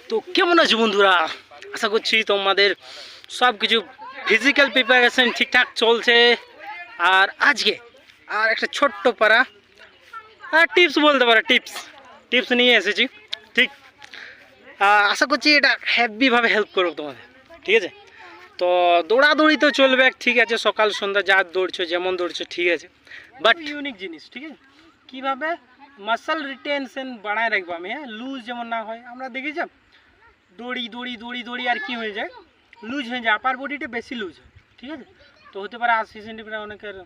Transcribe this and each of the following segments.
তো কেমন আছো বন্ধুরা? আশা করছি তোমাদের সব কিছু ফিজিক্যাল প্রিপারেশন ঠিকঠাক চলছে। আর আজকে আর একটা ছোট্ট পারা টিপস বলতে পারো, টিপস নিয়ে এসেছি। ঠিক, আশা করছি এটা হ্যাপিভাবে হেল্প করবে তোমাদের। ঠিক আছে, তো দৌড়াদৌড়ি তো চলবে, ঠিক আছে, সকাল সন্ধ্যা যা দৌড়ছো যেমন দৌড়ছো ঠিক আছে, বাট ইউনিক জিনিস, ঠিক আছে, কীভাবে মাসল রিটেনশন বাড়ায় রাখবো আমি, হ্যাঁ, লুজ যেমন না হয়। আমরা দেখেছি দৌড়ি দৌড়ি দৌড়ি দৌড়ি আর কি হয়ে যায়, লুজ হয়ে যায়, আপার বডিটা বেশি লুজ হয়। ঠিক আছে, তো হতে পারে 80 সেন্টিমিটার অনেকের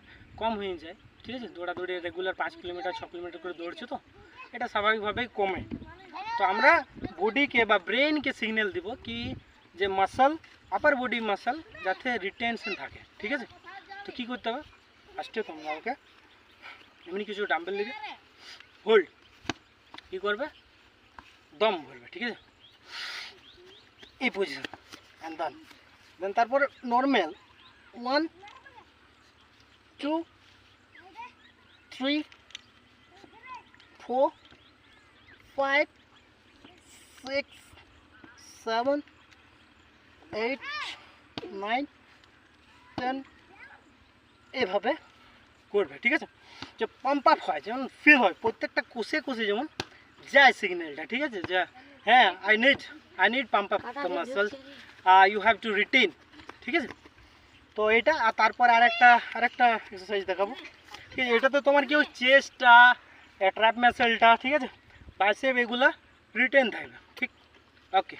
কম হয়ে যায়। ঠিক আছে, দৌড়াদৌড়ি রেগুলার 5 কিলোমিটার 6 কিলোমিটার করে দৌড়ছো, তো এটা স্বাভাবিকভাবেই কমে। তো আমরা বডিকে বা ব্রেনকে সিগন্যাল দিব কি যে মাসল, আপার বডি মাসল যাতে রিটেনশন থাকে। ঠিক আছে, তো কী করতে হবে, ফার্স্টে তোমরা ওকে এমনি কিছু ডাম্বেল নেবে, হোল্ড, কী করবে, দম ভরবে। ঠিক আছে, এই পজিশন, অ্যান্ড দেন তারপর নর্মাল 1 2 3 4 5 6 7 8 9 10 এভাবে করবে। ঠিক আছে, যে পাম্প আপ হয়, যেমন ফিল হয় প্রত্যেকটা কোষে কোষে যেমন যায় সিগন্যালটা। ঠিক আছে, যে হ্যাঁ I need pump up the muscle, you have to retain. ঠিক আছে, তো এটা আর তারপর আরেকটা এক্সারসাইজ দেখাবো। ঠিক আছে, এটা তো তোমার কি ওই চেস্টটা, ট্র্যাপ মাসলটা, ঠিক আছে, বাইসেপ, এগুলা রিটেন থাকবে। ঠিক, ওকে।